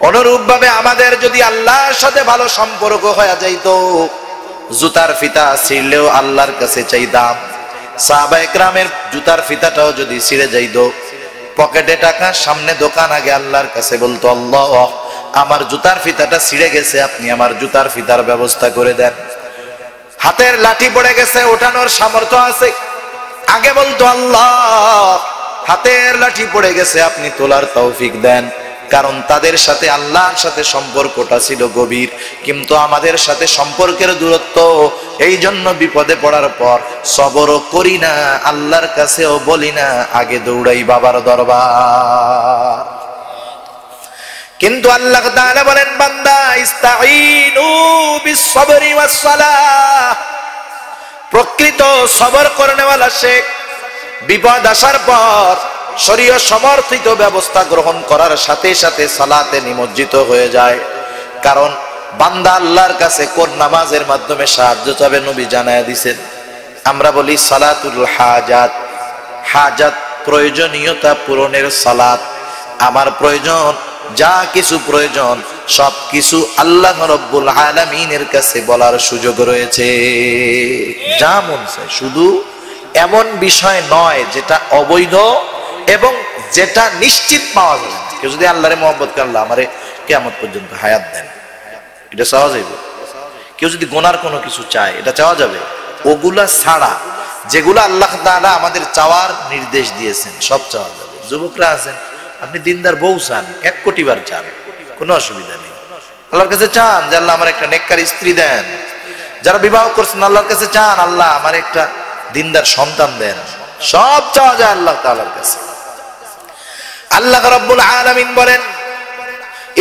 Speaker 1: অনুরূপ ভাবে আমাদের যদি আল্লাহর সাথে ভালো সম্পর্ক হয়ে যাইতো, জুতার ফিতা ছিঁড়লেও আল্লাহর কাছে চাইতাম। সাহাবায়ে কেরামের জুতার ফিতাটাও যদি ছিঁড়ে যাইতো, পকেটে টাকা, সামনে দোকান, আগে আল্লাহর কাছে বলতো আল্লাহ আমার জুতার ফিতাটা ছিঁড়ে গেছে, আপনি আমার জুতার ফিতার ব্যবস্থা করে দেন। হাতের লাঠি পড়ে গেছে, ওঠানোর সামর্থ্য আছে, আগে বলতো আল্লাহ হাতের লাঠি পড়ে গেছে, আপনি তোলার তৌফিক দেন। কারণ তাদের সাথে আল্লাহর সাথে সম্পর্কটা ছিল গভীর, কিন্তু আমাদের সাথে সম্পর্কের দূরত্ব। এই জন্য বিপদে পড়ার পর সবরও করি না, আল্লাহর কাছেও বলি না, আগে দৌড়াই বাবার দরবার। কিন্তু আল্লাহ তাআলা বলেন বান্দা ইস্তাঈনু বিস-সাবরি ওয়াস-সালাহ। প্রকৃত সবর করনেওয়ালা সে বিপদ আসার পর শরীয়ত সমর্থিত ব্যবস্থা গ্রহণ করার সাথে সাথে সালাতে নিমজ্জিত হয়ে যায়। কারণ বান্দা আল্লাহর কাছে কোন নামাজের মাধ্যমে সাহায্য চাবে নবী জানায়া দিয়েছেন। আমরা বলি সালাতুল হাজাত, হাজাত প্রয়োজনীয়তা পূরণের সালাত। আমার প্রয়োজন, যা কিছু প্রয়োজন সব কিছু আল্লাহ রাব্বুল আলামিনের কাছে বলার সুযোগ রয়েছে। যা মন চায়, শুধু এমন বিষয় নয় যেটা অবৈধ এবং যেটা নিশ্চিত পাওয়া যাবে। কেউ যদি আল্লাহরে মহব্বত করে, আল্লাহ আমারে কিয়ামত পর্যন্ত হায়াত দেন, এটা চাওয়া যাবে। কেউ যদি গুনার কোনো কিছু চায়, এটা চাওয়া যাবে। ওগুলা ছাড়া যেগুলো আল্লাহ তাআলা আমাদের চাওয়ার নির্দেশ দিয়েছেন সব চাওয়া যাবে। যুবকরা আছেন, আপনি দিনদার বউ চান, 1 কোটি বার চান, কোনো অসুবিধা নেই। আল্লাহর কাছে চান যে আল্লাহ আমার একটা নেককার স্ত্রী দেন। যারা বিবাহ করছেন আল্লাহর কাছে চান আল্লাহ আমার একটা দিনদার সন্তান দেন। সব চাওয়া যায় আল্লাহ তাআলার কাছে। আল্লাহ রাব্বুল আলামিন বলেন,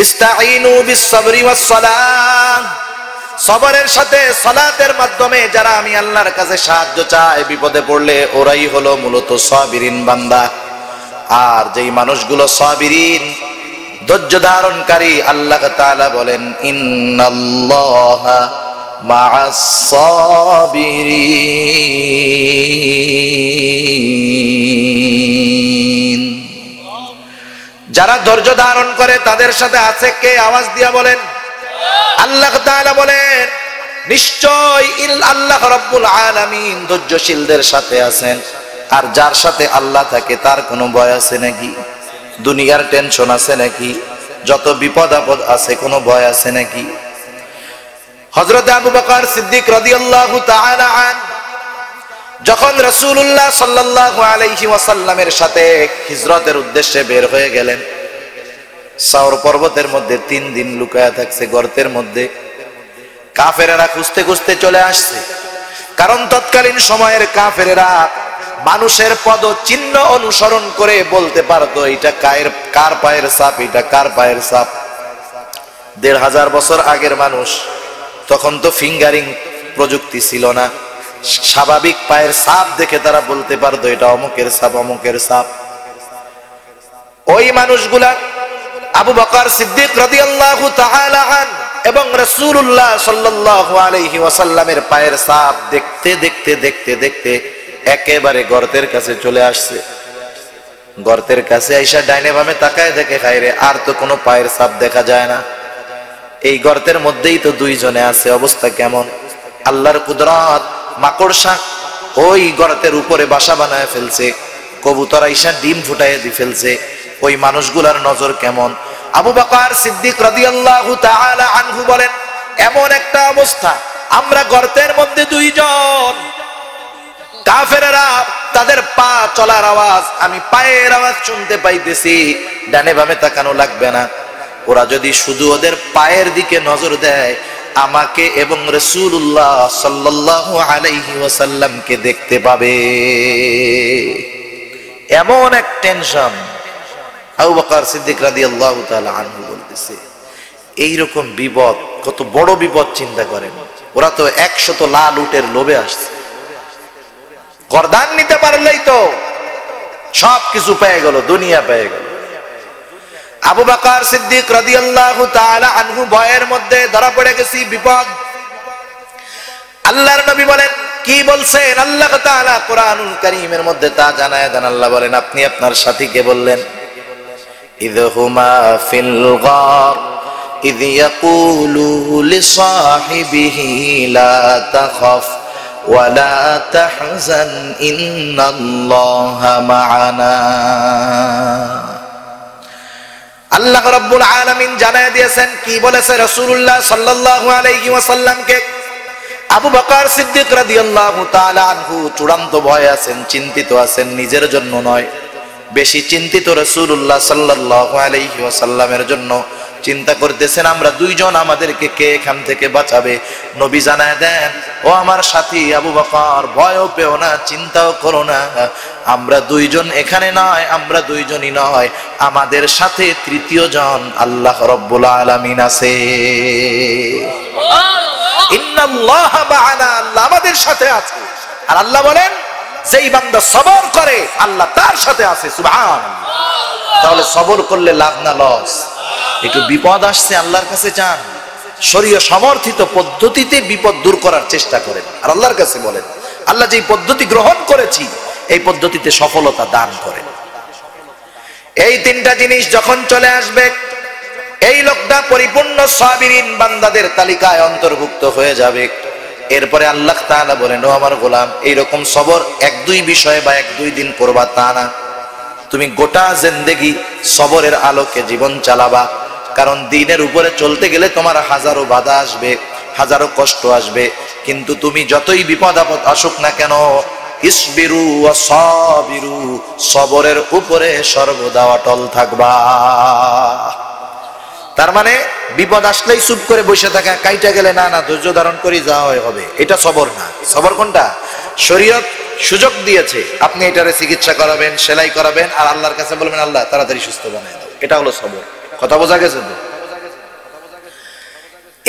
Speaker 1: ইস্তাঈনু বিস-সাবরি ওয়াস-সালাত, সবরের সাথে সালাতের মাধ্যমে যারা আমি আল্লাহর কাছে সাহায্য চায় বিপদে পড়লে, ওরাই হলো মূলত সাবিরিন বান্দা। আর যেই মানুষগুলো সাবিরিন, ধৈর্য ধারণকারী, আল্লাহ তাআলা বলেন ইন্নাল্লাহা মা'আস সাবিরিন। যারা ধৈর্য ধারণ করে তাদের সাথে আছে কে? আওয়াজ দিয়া বলেন। আল্লাহ তাআলা বলেন নিশ্চয় আল্লাহ রাব্বুল আলামিন ধৈর্যশীলদের সাথে আছেন। আর যার সাথে আল্লাহ থাকে তার কোনো ভয় আছে নাকি? দুনিয়ার টেনশন আছে নাকি? যত বিপদ আপদ আছে কোনো ভয় আছে নাকি? হযরত আবু বকর সিদ্দিক রাদিয়াল্লাহু তাআলা আন যখন রাসূলুল্লাহ সাল্লাল্লাহু আলাইহি ওয়াসাল্লামের সাথে হিজরতের উদ্দেশ্যে বের হয়ে গেলেন, সাওর পর্বতের মধ্যে 3 দিন লুকায়া থাকছে গর্তের মধ্যে। কাফেরেরা খুঁজতে খুঁজতে চলে আসছে, কারণ তৎকালীন সময়ের কাফেরেরা মানুষের পদচিহ্ন অনুসরণ করে বলতে পারতো এটা কার পায়ের ছাপ, এটা কার পায়ের ছাপ। 1500 বছর আগের মানুষ, তখন তো ফিঙ্গারিং প্রযুক্তি ছিল না। স্বাভাবিক পায়ের ছাপ দেখে তারা বলতে পারতো এটা অমুকের ছাপ, অমুকের ছাপ। ওই মানুষগুলা আবু বকর সিদ্দিক রাদিয়াল্লাহু তাআলা আন এবং রাসূলুল্লাহ সাল্লাল্লাহু আলাইহি ওয়াসাল্লামের পায়ের ছাপ দেখতে দেখতে দেখতে দেখতে একেবারে গর্তের কাছে চলে আসছে। গর্তের কাছে আইসা ডাইনে বামে তাকায় দেখে, খাইরে আর তো কোনো পায়ের ছাপ দেখা যায় না। এই গর্তের মধ্যেই তো 2 জনে আছে, অবস্থা কেমন? আল্লাহর কুদরত, মাকড়সা ওই গর্তের উপরে বাসা বানায় ফেলছে, কবুতর আইসা ডিম ফুটায় দিয়ে ফেলছে। ওই মানুষগুলার নজর কেমন? আবু বকর সিদ্দিক রাদিয়াল্লাহু তাআলা আনহু বলেন এমন একটা অবস্থা, আমরা গর্তের মধ্যে 2 জন, কাফেররা তাদের পা চলার আওয়াজ, আমি পায়ের আওয়াজ শুনতে পাইতেছি। ডানে বামে তাকানো লাগবে না, ওরা যদি শুধু ওদের পায়ের দিকে নজর দেয় আমাকে এবং রাসূলুল্লাহ সাল্লাল্লাহু আলাইহি ওয়াসাল্লামকে দেখতে পাবে। এমন এক টেনশন। আবু বকর সিদ্দিক রাদিয়াল্লাহু তাআলা আনহু বলতেছে এইরকম বিপদ, কত বড় বিপদ চিন্তা করেন। ওরা তো 100 লাল উটের লোভে আসছে, গর্দান নিতে পারলেই তো সবকিছু পেয়ে গেল, দুনিয়া পেয়ে গেল। আবু বকর সিদ্দিক রাদিয়াল্লাহু তাআলা আনহু ভয়ের মধ্যে ধরা পড়ে গেছি, বিপদ। আল্লাহর নবী বলেন, কি বলছেন আল্লাহ তাআলা কোরআনুল কারীমের মধ্যে তা জানায় দেন। আল্লাহ বলেন আপনি আপনার সাথীকে বললেন, ইযহুমা ফিল গার ইয ইয়াকুলু লিসাহিবিহি লা তাখাফ ওয়া লা তাহজান ইন্নাল্লাহা মা'ানা। আল্লাহ রাব্বুল আলামিন জানায় দিয়েছেন, কি বলেছে রাসূলুল্লাহ সাল্লাল্লাহু আলাইহি ওয়াসাল্লামকে। আবু বকর সিদ্দিক রাদিয়াল্লাহু তাআলা আনহু চূড়ান্ত ভয় আছেন, চিন্তিত আছেন, নিজের জন্য নয়, বেশি চিন্তিত রাসূলুল্লাহ সাল্লাল্লাহু আলাইহি ওয়াসাল্লামের জন্য। চিন্তা করতেছেন আমরা 2 জন, আমাদেরকে কে এখান থেকে বাঁচাবে? নবী জানায় দেন, ও আমার সাথী আবু বকর, ভয়ও পেও না, চিন্তাও করো না, আমরা 2 জন এখানে নয়, আমরা 2 জনই নয়, আমাদের সাথে 3য় জন আল্লাহ রাব্বুল আলামিন আছে। ইন্নাল্লাহা মা'ানা, আল্লাহ আমাদের সাথে আছে। আর আল্লাহ বলেন যেই বান্দা সবর করে আল্লাহ তার সাথে আছে, সুবহানাল্লাহ। তাহলে সবর করলে লাভ না লস? একটু বিপদ আসছে, আল্লাহর কাছে যান, শরীয় সমর্থিত পদ্ধতিতে বিপদ দূর করার চেষ্টা করেন, আর আল্লাহর কাছে বলেন আল্লাহ যেই পদ্ধতি গ্রহণ করেছি এই পদ্ধতিতে সফলতা দান করেন। এই তিনটা জিনিস যখন চলে আসবে, এই লোকটা পরিপূর্ণ সাবিরিন বান্দাদের তালিকায় অন্তর্ভুক্ত হয়ে যাবে। এরপরে আল্লাহ তাআলা বলেন, ও আমার গোলাম, এইরকম সবর এক দুই বিষয়ে বা এক দুই দিন করবা তা না, তুমি গোটা জিন্দেগি সবরের আলোকে জীবন চালাবা। কারণ দিনের উপরে চলতে গেলে তোমার হাজারো বাধা আসবে, হাজারো কষ্ট আসবে, কিন্তু তুমি যতই বিপদ আপদ আসুক না কেন, ইসবিরু ওয়া সাবিরু, সবরের উপরে সর্বদা অটল থাকবা। তার মানে বিপদ আসলেই চুপ করে বসে থাকা, কাইটা গেলে না না ধৈর্য ধারণ করে যাওয়া হবে, এটা সবর না। সবর কোনটা? শরীয়ত সুযোগ দিয়েছে, আপনি এটারে চিকিৎসা করাবেন, সেলাই করাবেন, আর আল্লাহর কাছে বলবেন আল্লাহ তাড়াতাড়ি সুস্থ বানায় দাও, এটা হলো সবর। কথা বোঝা গেছে তো?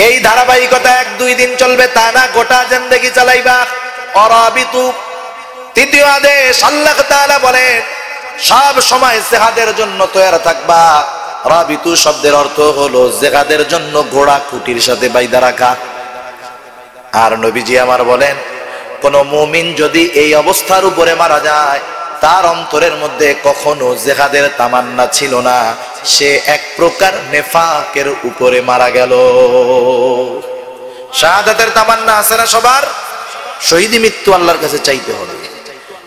Speaker 1: এই ধারাবাহিকতা এক দুই দিন চলবে তা না, গোটা জিন্দেগি চালাইবা। অরাবিতু, তৃতীয় আদেশ, আল্লাহ তাআলা বলেন সব সময় জিহাদের জন্য তৈরি থাকবা। রাবিতু শব্দের অর্থ হলো জিহাদের জন্য ঘোড়া খুঁটির সাথে বাইধা রাখা। আর নবীজি আমার বলেন, কোন মুমিন যদি এই অবস্থার উপরে মারা যায়, তার অন্তরের মধ্যে কখনো জিহাদের তামান্না ছিল না, সে এক প্রকার নেফাকের উপরে মারা গেল। শাহাদাতের তামান্না আছে না সবার? শহীদি মৃত্যু আল্লাহর কাছে চাইতে হবে,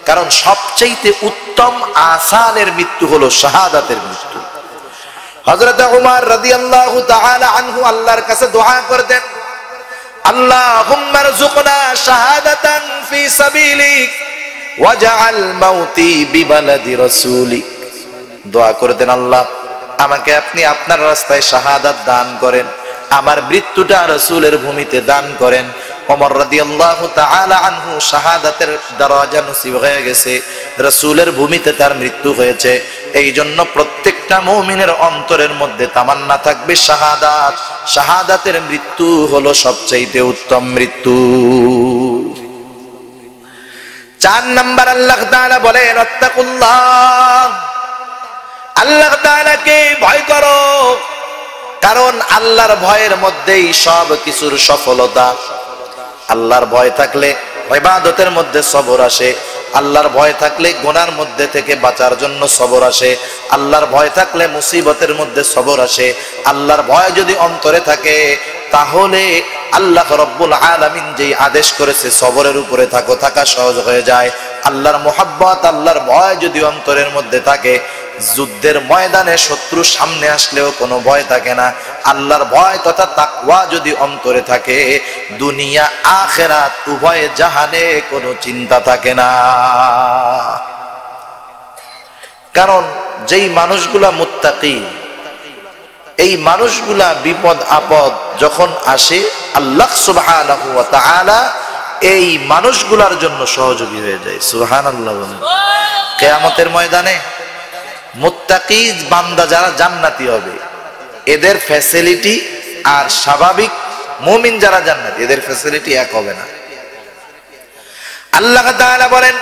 Speaker 1: কারণ সবচাইতে উত্তম আসানের মৃত্যু হলো শাহাদাতের মৃত্যু। হযরত উমর রাদিয়াল্লাহু তাআলা আনহু আল্লাহর কাছে দোয়া করতেন, আল্লাহুম্মা রযুকনা শাহাদাতান ফি সাবিলিক ওয়াজআল মাউতি বিবালাদি রাসূলিক। দোয়া করতেন, আল্লাহ আমাকে আপনি আপনার রাস্তায় শাহাদাত দান করেন, আমার মৃত্যুটা রাসূলের ভূমিতে দান করেন। ওমর রাদিয়াল্লাহু তাআলা আনহু শাহাদাতের দরজা নসিব হয়ে গেছে, রাসূলের ভূমিতে তার মৃত্যু হয়েছে। এই জন্য প্রত্যেকটা মুমিনের অন্তরের মধ্যে তামান্না থাকবে শাহাদাত। শাহাদাতের মৃত্যু হলো সবচেয়ে উত্তম মৃত্যু। 4 নাম্বার আল্লাহ তাআলা বলেন, আত্তাকুল্লাহ, আল্লাহ তাআলাকে ভয় করো, কারণ আল্লাহর ভয়ের মধ্যেই সব কিছুর সফলতা। আল্লাহর ভয় থাকলে ইবাদতের মধ্যে সবর আসে, আল্লাহর ভয় থাকলে গুনার মধ্যে থেকে বাঁচার জন্য সবর আসে, আল্লাহর ভয় থাকলে মুসিবতের মধ্যে সবর আসে। আল্লাহর ভয় যদি অন্তরে থাকে, তাহলে আল্লাহ রব্বুল আলামিন যেই আদেশ করেছে সবরের উপরে থাকো, থাকা সহজ হয়ে যায়। আল্লাহর মুহাব্বত, আল্লাহর ভয় যদি অন্তরের মধ্যে থাকে, যুদ্ধের ময়দানে শত্রু সামনে আসলেও কোনো ভয় থাকে না। আল্লাহর ভয় তথা তাকওয়া যদি অন্তরে থাকে, দুনিয়া আখিরাত উভয় জাহানে কোনো চিন্তা থাকে না। কারণ যেই মানুষগুলা মুত্তাকি, এই মানুষগুলা বিপদ আপদ যখন আসে, আল্লাহ সুবহানাহু ওয়া তাআলা এই মানুষগুলার জন্য সহযোগী হয়ে যায়। সুবহানাল্লাহ বলেন। কিয়ামতের ময়দানে মুত্তাকি বান্দা যারা জান্নাতি হবে, এদের ফ্যাসিলিটি আর স্বাভাবিক মুমিন যারা জান্নাতি, এদের ফ্যাসিলিটি এক হবে না। আল্লাহ তাআলা বলেন,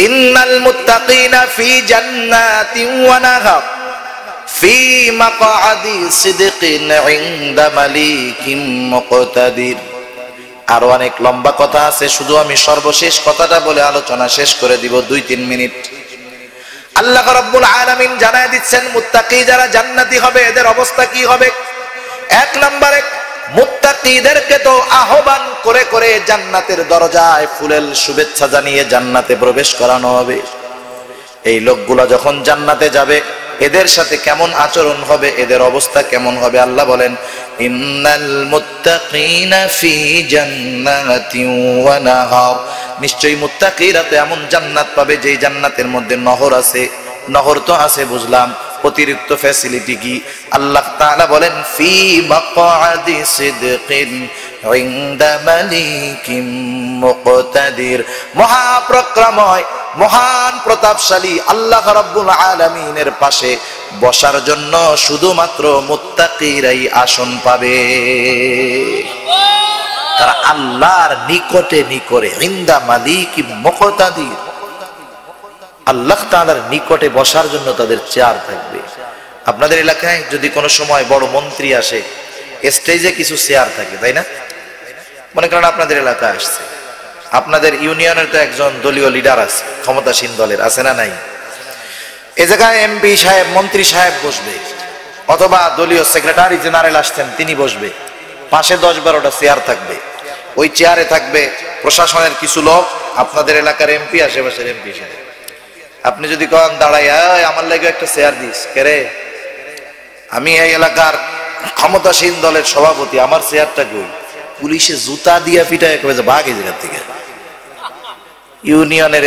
Speaker 1: ইন্নাল মুত্তাকিনা ফি জান্নাতিন ওয়া নাহার ফি মাকআদি সিদকিন ইনদা মালিকিন মুকতাদির। আরো অনেক লম্বা কথা আছে, শুধু আমি সর্বশেষ কথাটা বলে আলোচনা শেষ করে দিব 2-3 মিনিট। আল্লাহ রাব্বুল আলামিন জানায় দিচ্ছেন মুত্তাকি যারা জান্নাতি হবে এদের অবস্থা কি হবে। 1 নম্বরে মুত্তাকিদেরকে তো আহ্বান করে করে জান্নাতের দরজায় ফুলেল শুভেচ্ছা জানিয়ে জান্নাতে প্রবেশ করানো হবে। এই লোকগুলা যখন জান্নাতে যাবে, এদের সাথে কেমন আচরণ হবে, এদের অবস্থা কেমন হবে? আল্লাহ বলেন, ইন্নাল মুত্তাকিনা ফি জান্নাতিন ওয়া নাহার, নিশ্চয়ই মুত্তাকিরা তো এমন জান্নাত পাবে যেই জান্নাতের মধ্যে নহর আছে। নহর তো আছে বুঝলাম, অতিরিক্ত ফ্যাসিলিটি কি? আল্লাহ তাআলা বলেন, ফি মাকআদি সিদকিন ইনদা মালিকিন মুকতাদির। মহাপ্রক্রময়, মহান প্রতাপশালী আল্লাহ রাব্বুল আলামিনের পাশে বসার জন্য শুধুমাত্র মুত্তাকিরাই আসন পাবে। তারা আল্লাহর নিকটে নিকটে ইনদা মালিকি মুকতাদির, আল্লাহ তাআলার নিকটে বসার জন্য তাদের চেয়ার থাকবে। আপনাদের এলাকায় যদি কোনো সময় বড় মন্ত্রী আসে, স্টেজে কিছু চেয়ার থাকে, তাই না? মনে করেন আপনাদের এলাকায় আসছে, আপনাদের ইউনিয়নের তো একজন দলীয় লিডার আছে, ক্ষমতাসীন দলের, আছে না নাই? এ জায়গায় এমপি সাহেব, মন্ত্রী সাহেব বসবে, অথবা দলীয় সেক্রেটারি জেনারেল আসছেন, তিনি বসবে। পাশে 10-12টা চেয়ার থাকবে। ওই চেয়ারে থাকবে প্রশাসনের কিছু লোক, আপনাদের এলাকার এমপি, আশেপাশের এমপি সাহেব। আপনি যদি কন দাঁড়াই, আমার লাগে একটা চেয়ার দিস, কেরে আমি এই এলাকার ক্ষমতাসীন দলের সভাপতি, আমার চেয়ারটা কই? পুলিশে জুতা দিয়া পিটায় ভাগ এই জায়গা থেকে। ইউনিয়নের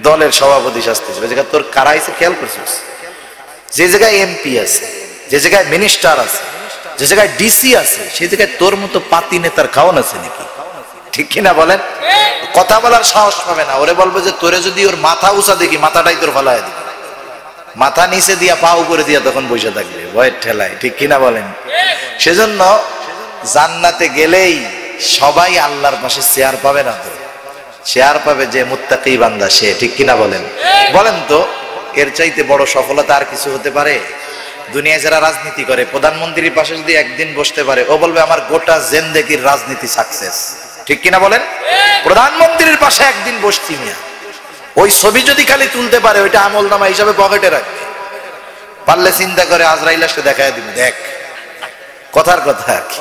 Speaker 1: দলের সভাপতি শাস্তিছে, তোর কারাইছে খেয়াল করছিস? যে জায়গায় এমপি আছে, যে জায়গায় মিনিস্টার আছে, যে জায়গায় ডিসি আছে, সেই জায়গায় তোর মতো পাতি নেতার খাওয়ান আছে নাকি? ঠিক কিনা বলেন? কথা বলার সাহস পাবে না। ওরে বলবো যে তোরে যদি ওর মাথা উঁচা দেখি, মাথাটাই তোর ফালায় দিবি, মাথা নিচে দিয়া পা উপরে দিয়া তখন বসে থাকবে ভয়ের ঠেলায়। ঠিক কিনা বলেন? সেজন্য জান্নাতে গেলেই সবাই আল্লাহর পাশে চেয়ার পাবে না, তো চেয়ার পাবে যে মুত্তাকি বান্দা সে। ঠিক কিনা বলেন? বলেন তো এর চাইতে বড় সফলতা আর কিছু হতে পারে? দুনিয়ায় যারা রাজনীতি করে, প্রধানমন্ত্রীর পাশে যদি একদিন বসতে পারে, ও বলবে আমার গোটা জিন্দেগির রাজনীতি সাকসেস। ঠিক কিনা বলেন? প্রধানমন্ত্রীর পাশে একদিন বসছি মিয়া, ওই ছবি যদি খালি তুলতে পারে, ওইটা আমল নামা হিসাবে পকেটে রাখবে। পারলে চিন্তা করে আজরাইল আসলে দেখায় দিবে, দেখ, কথার কথা আর কি,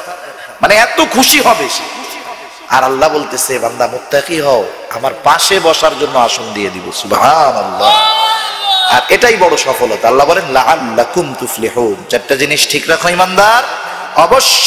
Speaker 1: মানে এত খুশি হবে সে। আর আল্লাহ বলতেছে, বান্দা মুত্তাকি হও, আমার পাশে বসার জন্য আসন দিয়ে দিব। সুবহানাল্লাহ। আর এটাই বড় সফলতা। আল্লাহ বলেন লাআল্লাকুম তুফলিহুন। চারটা জিনিস ঠিক রাখো ইমানদার, অবশ্যই